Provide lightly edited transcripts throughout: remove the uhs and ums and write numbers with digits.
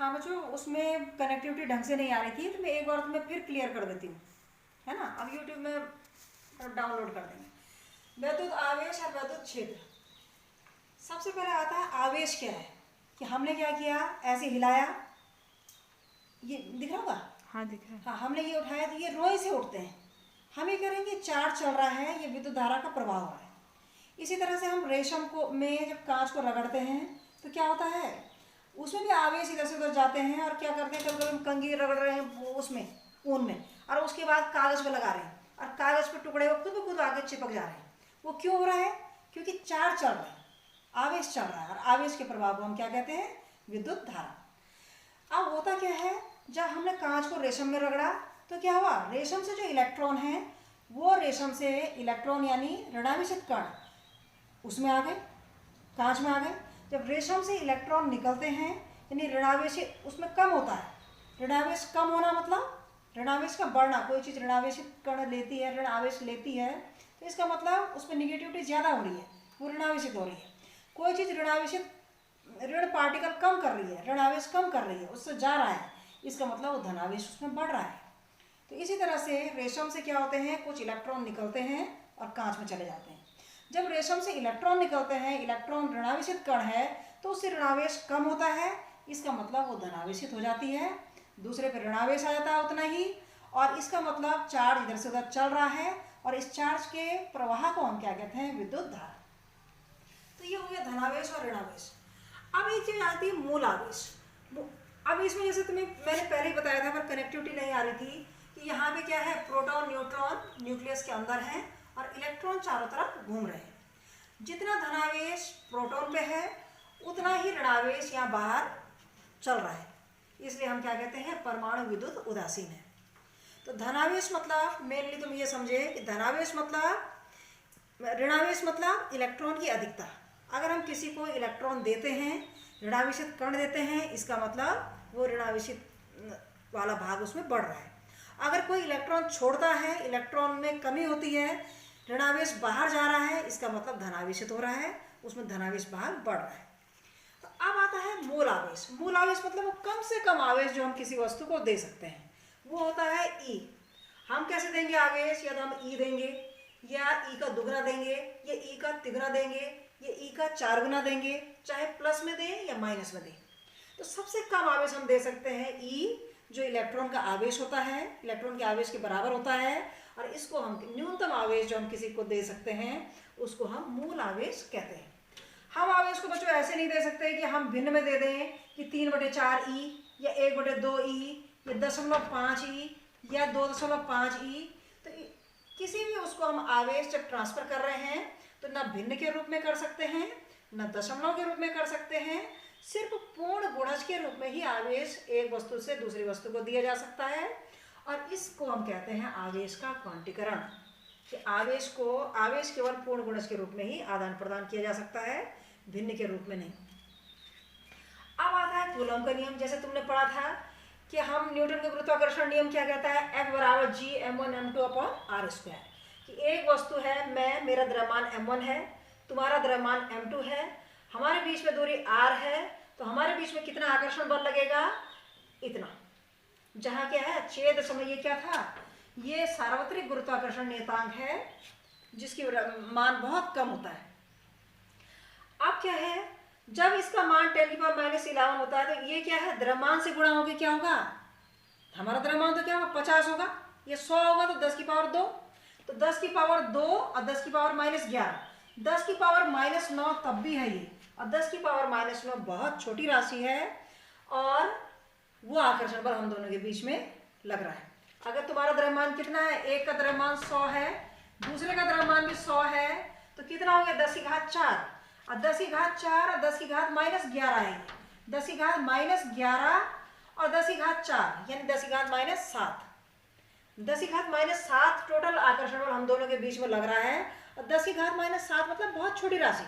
हाँ बच्चों, उसमें कनेक्टिविटी ढंग से नहीं आ रही थी, तो मैं एक बार तुम्हें फिर क्लियर कर देती हूँ, है ना। अब यूट्यूब में डाउनलोड कर देंगे। वैद्युत आवेश और वैद्युत क्षेत्र। सबसे पहले आता है आवेश क्या है, कि हमने क्या किया, ऐसे हिलाया, ये दिख रहा होगा। हाँ दिख रहा है। हाँ, हमने ये उठाया तो ये रोए से उठते हैं। हम ये करेंगे, चार्ज चल रहा है, ये विद्युत धारा का प्रवाह हो रहा है। इसी तरह से हम रेशम को में जब कांच को रगड़ते हैं तो क्या होता है, उसमें भी आवेश इधर से उधर जाते हैं। और क्या करते हैं, कभी कभी हम कंघी रगड़ रहे हैं उसमें ऊन में, और उसके बाद कागज पे लगा रहे हैं, और कागज पे टुकड़े वो खुद ब खुद आगे चिपक जा रहे हैं। वो क्यों हो रहा है, क्योंकि चार्ज चल रहा है, आवेश चल रहा है, और आवेश के प्रभाव को हम क्या कहते हैं, विद्युत धारा। अब होता क्या है, जब हमने कांच को रेशम में रगड़ा तो क्या हुआ, रेशम से जो इलेक्ट्रॉन है वो रेशम से इलेक्ट्रॉन यानी ऋणावेशित कण उसमें आ गए, कांच में आ गए। जब रेशम से इलेक्ट्रॉन निकलते हैं यानी ऋणावेश उसमें कम होता है। ऋणावेश कम होना मतलब ऋणावेश का बढ़ना। कोई चीज़ ऋणावेशित कण लेती है, ऋण आवेश लेती है, तो इसका मतलब उसमें निगेटिविटी ज़्यादा हो रही है, वो ऋणावेशित हो रही है। कोई चीज़ ऋणावेशित ऋण पार्टिकल कम कर रही है, ऋण आवेश कम कर रही है, उससे जा रहा है, इसका मतलब वो धनावेश उसमें बढ़ रहा है। तो इसी तरह से रेशम से क्या होते हैं, कुछ इलेक्ट्रॉन निकलते हैं और कांच में चले जाते हैं। जब रेशम से इलेक्ट्रॉन निकलते हैं, इलेक्ट्रॉन ऋणावेशित कण है, तो उससे ऋणावेश कम होता है, इसका मतलब वो धनावेशित हो जाती है, दूसरे पर ऋणावेश आ जाता है उतना ही, और इसका मतलब चार्ज इधर से उधर चल रहा है, और इस चार्ज के प्रवाह को हम क्या कहते हैं, विद्युत धारा। तो ये हो गया धनावेश और ऋणावेश। अब एक चीज आती है मूल आवेश। अब इसमें जैसे तुम्हें मैंने पहले ही बताया था, पर कनेक्टिविटी नहीं आ रही थी, कि यहाँ पे क्या है, प्रोटॉन न्यूट्रॉन न्यूक्लियस के अंदर है और इलेक्ट्रॉन चारों तरफ घूम रहे हैं। जितना धनावेश प्रोटॉन पे है उतना ही ऋणावेश यहाँ बाहर चल रहा है, इसलिए हम क्या कहते हैं, परमाणु विद्युत उदासीन है। तो धनावेश मतलब मेनली तुम ये समझे कि धनावेश मतलब, ऋणावेश मतलब इलेक्ट्रॉन की अधिकता। अगर हम किसी को इलेक्ट्रॉन देते हैं, ऋणावेशित कण देते हैं, इसका मतलब वो ऋणावेशित वाला भाग उसमें बढ़ रहा है। अगर कोई इलेक्ट्रॉन छोड़ता है, इलेक्ट्रॉन में कमी होती है, ऋणावेश बाहर जा रहा है, इसका मतलब धनावेशित हो रहा है, उसमें धनावेश भाग बढ़ रहा है। तो अब आता है मूल आवेश। मूल आवेश मतलब वो कम से कम आवेश जो हम किसी वस्तु को दे सकते हैं, वो होता है ई। हम कैसे देंगे आवेश, या तो हम ई देंगे, या ई का दुगना देंगे, या ई का तिगुना देंगे, या ई का 4 गुना देंगे, चाहे प्लस में दें या माइनस में दें। तो सबसे कम आवेश हम दे सकते हैं ई, जो इलेक्ट्रॉन का आवेश होता है, इलेक्ट्रॉन के आवेश के बराबर होता है, और इसको हम न्यूनतम आवेश जो हम किसी को दे सकते हैं उसको हम मूल आवेश कहते हैं। हम आवेश को बच्चों ऐसे नहीं दे सकते कि हम भिन्न में दे दें कि 3/4 ई, या 1/2 ई, या 0.5 ई, या 2.5 ई। तो किसी भी उसको हम आवेश जब ट्रांसफर कर रहे हैं तो ना भिन्न के रूप में कर सकते हैं, ना दशमलव के रूप में कर सकते हैं, सिर्फ पूर्ण गुणज के रूप में ही आवेश एक वस्तु से दूसरी वस्तु को दिया जा सकता है। और इसको हम कहते हैं आवेश का क्वांटीकरण, कि आवेश केवल पूर्ण गुणज के रूप में ही आदान प्रदान किया जा सकता है, भिन्न के रूप में नहीं। अब आता है कूलम का नियम। जैसे तुमने पढ़ा था कि हम न्यूटन का गुरुत्वाकर्षण नियम क्या कहता है, F = G m1 m2 r²। कि एक वस्तु है, मेरा द्रव्यमान m1 है, तुम्हारा द्रव्यमान m2 है, हमारे बीच में दूरी r है, तो हमारे बीच में कितना आकर्षण बल लगेगा, इतना। जहां क्या है, छेद समय, ये क्या था, ये सार्वत्रिक गुरुत्वाकर्षण नियतांक है, जिसकी मान बहुत कम होता है। अब क्या है, जब इसका मान 10⁻⁻11 होता है, तो ये क्या है, द्रव्यमान से गुणा होकर क्या होगा, हमारा द्रव्यमान तो क्या होगा, 50 होगा, ये 100 होगा, तो 10⁻2, तो 10⁻2 और 10⁻11, 10⁻9 तब भी है ये, और 10⁻9 बहुत छोटी राशि है, और वो आकर्षण बल हम दोनों के बीच में लग रहा है। अगर तुम्हारा द्रव्यमान कितना है, एक का द्रव्यमान 100 है, दूसरे का द्रव्यमान भी 100 है, तो कितना हो गया, 10⁻4, और 10⁻4 और 10⁻11 आएंगे, 10⁻11 और 10⁻4 यानी 10⁻7, 10⁻7 टोटल आकर्षण बल हम दोनों के बीच में लग रहा है। और 10⁻7 मतलब बहुत छोटी राशि,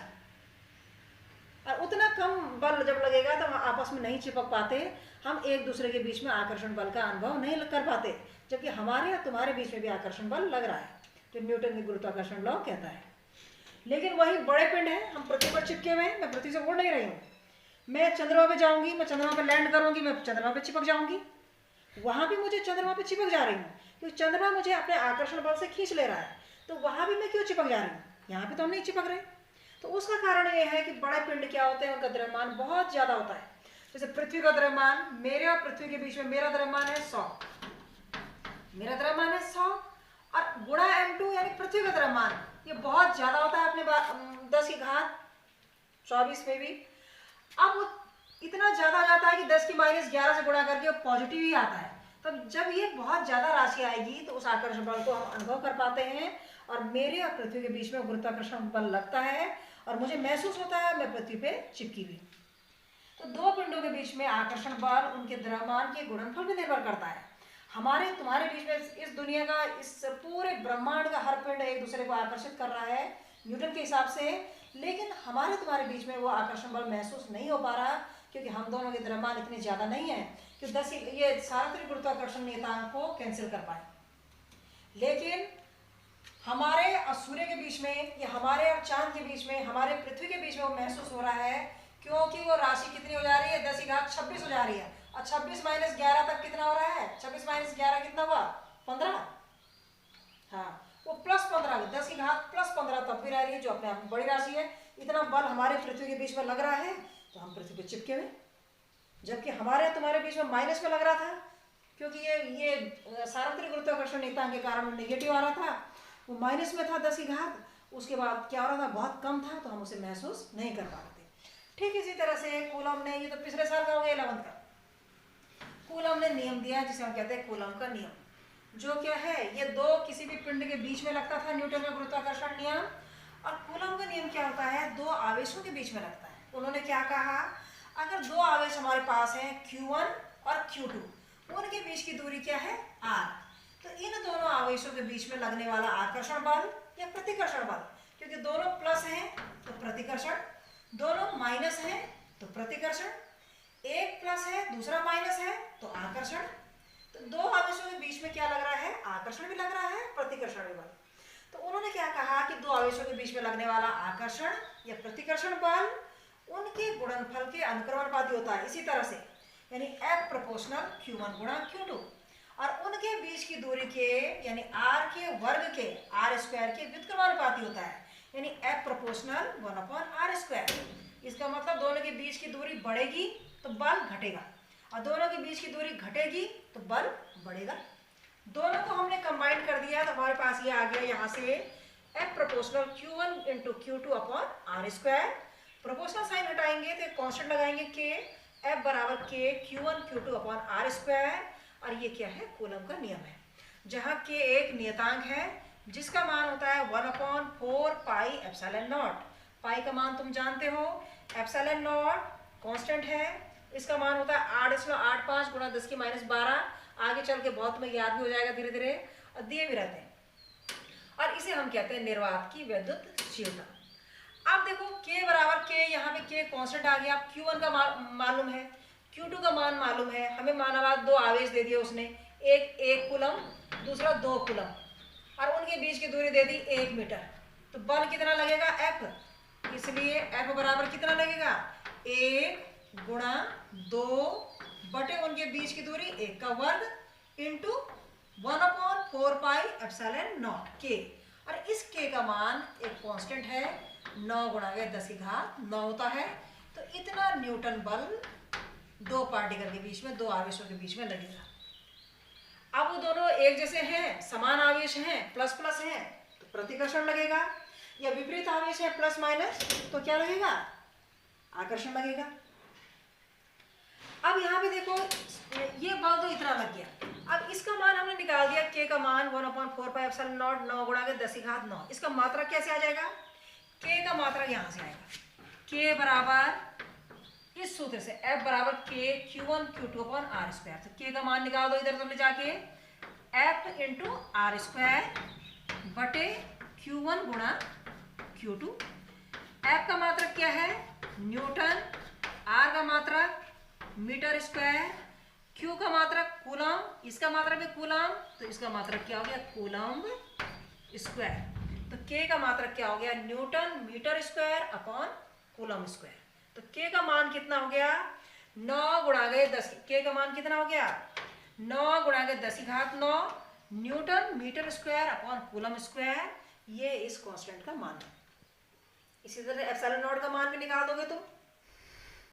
और उतना कम बल जब लगेगा तो हम आपस में नहीं चिपक पाते, हम एक दूसरे के बीच में आकर्षण बल का अनुभव नहीं कर पाते, जबकि हमारे और तुम्हारे बीच में भी आकर्षण बल लग रहा है, जो न्यूटन के गुरुत्वाकर्षण लॉ कहता है। लेकिन वही बड़े पिंड है, हम पृथ्वी पर चिपके हुए हैं, मैं पृथ्वी से उड़ नहीं रही हूँ, मैं चंद्रमा पे जाऊंगी, मैं चंद्रमा पे लैंड करूंगी, मैं चंद्रमा पे चिपक जाऊंगी। वहां भी मुझे चंद्रमा पे चिपक जा रही हूँ, क्योंकि चंद्रमा मुझे अपने आकर्षण बल से खींच ले रहा है, तो वहां भी मैं क्यों चिपक जा रही हूँ? यहाँ पे तो हम नहीं चिपक रहे। तो उसका कारण ये है कि बड़े पिंड क्या होते हैं, उनका द्रव्यमान बहुत ज्यादा होता है। जैसे पृथ्वी का द्रव्यमान, मेरे और पृथ्वी के बीच में मेरा द्रव्यमान है 100, मेरा द्रव्यमान है 100, और गुणा m2 यानी पृथ्वी का द्रव्यमान, ये बहुत ज्यादा होता है अपने 10 की घात 24 में भी। अब वो इतना ज्यादा आ जाता है कि 10 की -11 से गुणा करके वो पॉजिटिव ही आता है। तो जब ये बहुत ज्यादा राशि आएगी तो उस आकर्षण बल को हम अनुभव कर पाते हैं, और मेरे और पृथ्वी के बीच में गुरुत्वाकर्षण बल लगता है और मुझे महसूस होता है मैं पृथ्वी पे चिपकी हुई। तो दो पिंडों के बीच में आकर्षण बल उनके द्रव्यमान के गुणनफल पर निर्भर करता है। हमारे तुम्हारे बीच में इस दुनिया का, इस पूरे ब्रह्मांड का हर पिंड एक दूसरे को आकर्षित कर रहा है न्यूटन के हिसाब से, लेकिन हमारे तुम्हारे बीच में वो आकर्षण बल महसूस नहीं हो पा रहा, क्योंकि हम दोनों के द्रव्यमान इतने ज्यादा नहीं है कि 10 ये सार्वत्रिक गुरुत्वाकर्षण नियतांक को कैंसिल कर पाए। लेकिन हमारे और सूर्य के बीच में, या हमारे और चांद के बीच में, हमारे पृथ्वी के बीच में वो महसूस हो रहा है, क्योंकि वो राशि कितनी हो जा रही है, 10 की घात 26 हो जा रही है, और 26 - 11 तक कितना हो रहा है, 26 - 11 कितना हुआ, 15। हाँ, वो +15, 10 की घात +15 तब भी रह रही है, जो अपने आप में बड़ी राशि है। इतना बल हमारे पृथ्वी के बीच में लग रहा है तो हम पृथ्वी पे चिपके हुए, जबकि हमारे तुम्हारे बीच में माइनस में लग रहा था, क्योंकि ये सार्वत्रिक गुरुत्वाकर्षण नियतांक के कारण नेगेटिव आ रहा था, वो माइनस में था 10 की घात। उसके बाद क्या हो रहा था, बहुत कम था, तो हम उसे महसूस नहीं कर पा रहे थे। ठीक इसी तरह से कूलम ने, ये तो पिछले साल का हो गया 11th का, कूलम ने नियम दिया जिसे हम कहते हैं कूलम का नियम, जो क्या है, ये दो किसी भी पिंड के बीच में लगता था, न्यूटन का गुरुत्वाकर्षण नियम। और कूलम का नियम क्या होता है, दो आवेशों के बीच में लगता है। उन्होंने क्या कहा, अगर दो आवेश हमारे पास हैं Q1 और Q2, उनके बीच की दूरी क्या है, r, तो इन दोनों आवेशों के बीच में लगने वाला आकर्षण बल या प्रतिकर्षण बल, क्योंकि दोनों प्लस हैं तो प्रतिकर्षण, दोनों माइनस हैं तो प्रतिकर्षण, एक प्लस है दूसरा माइनस है तो आकर्षण। तो दो आवेशों के बीच में क्या लग रहा है, आकर्षण भी लग रहा है, प्रतिकर्षण भी बल। तो उन्होंने क्या कहा कि दो आवेशों के बीच में लगने वाला आकर्षण या प्रतिकर्षण बल उनके गुणनफल के अनुक्रमणपाती होता है, इसी तरह से, यानी F प्रोपोर्शनल Q1 गुणा Q2, और उनके बीच की दूरी के यानी r के वर्ग के r² के व्युत्क्रमानुपाती होता है, यानी F प्रोपोर्शनल 1/r²। इसका मतलब दोनों के बीच की दूरी बढ़ेगी तो बल घटेगा, और दोनों के बीच की दूरी घटेगी तो बल बढ़ेगा। दोनों को हमने कंबाइन कर दिया तो हमारे पास ये आ गया, यहाँ से F proportional Q1 × Q2/r²। Proportional sign हटाएंगे तो कांस्टेंट लगाएंगे k, F बराबर k Q1 Q2/r², और ये क्या है, कूलम का नियम है, जहाँ k एक नियतांक है जिसका मान होता है 1/4πε0। पाई का मान तुम जानते हो, ε0 कांस्टेंट है, इसका मान होता है 8.85 गुणा 10 की -12। आगे चल के बहुत तुम्हें याद भी हो जाएगा धीरे धीरे, और दिए भी रहते हैं, और इसे हम कहते हैं निर्वात की विद्युतशीलता। अब देखो k बराबर k, यहाँ पे k कांस्टेंट आ गया, Q1 का मालूम है, Q2 का मान मालूम है, हमें मानावाद दो आवेश दे दिए उसने, एक 1 कूलम दूसरा 2 कूलम, और उनके बीच की दूरी दे दी 1 मीटर। तो बल कितना लगेगा, F, इसलिए F बराबर कितना लगेगा, 1 गुणा 2 बटे उनके बीच की दूरी 1 का वर्ग इंटू 1/4πε0 k, और इस k का मान एक कांस्टेंट है, 9 गुणा 10 की घात 9 होता है। तो इतना न्यूटन बल दो पार्टिकल के बीच में, दो आवेशों के बीच में लगेगा। अब वो दोनों एक जैसे हैं, समान आवेश हैं, प्लस प्लस हैं, तो प्रतिकर्षण लगेगा, या विपरीत आवेश है प्लस माइनस, तो क्या लगेगा, आकर्षण लगेगा। अब यहाँ पे देखो ये बल तो इतना लग गया, अब इसका मान हमने निकाल दिया, k का मान 1/4πε0, 9 गुणा 10 की घात 9। इसका मात्रा कैसे आ जाएगा, k का मात्रा यहाँ से आएगा, k बराबर इस सूत्र से F बराबर k Q1 Q2/r²। तो k का मान निकाल दो इधर तुम ले जाके, F × r² बटे Q1 गुणा Q2। F का मात्रक क्या है, न्यूटन, R का मात्रक मीटर स्क्वायर, Q का मात्रक कूलम, इसका मात्रक भी कूलम, तो इसका मात्रक क्या हो गया, कूलम स्क्वायर। तो K का मात्रक क्या हो गया, newton metre square upon coulomb square. तो के का मान कितना हो गया, 9 गुणा गए 10, के का मान कितना हो गया 9 गुणा गए 10 की घात 9 newton metre square upon coulomb square. ये इस कांस्टेंट का मान है। इसी तरह एप्सिलॉन नॉट का मान भी निकाल दोगे तुम।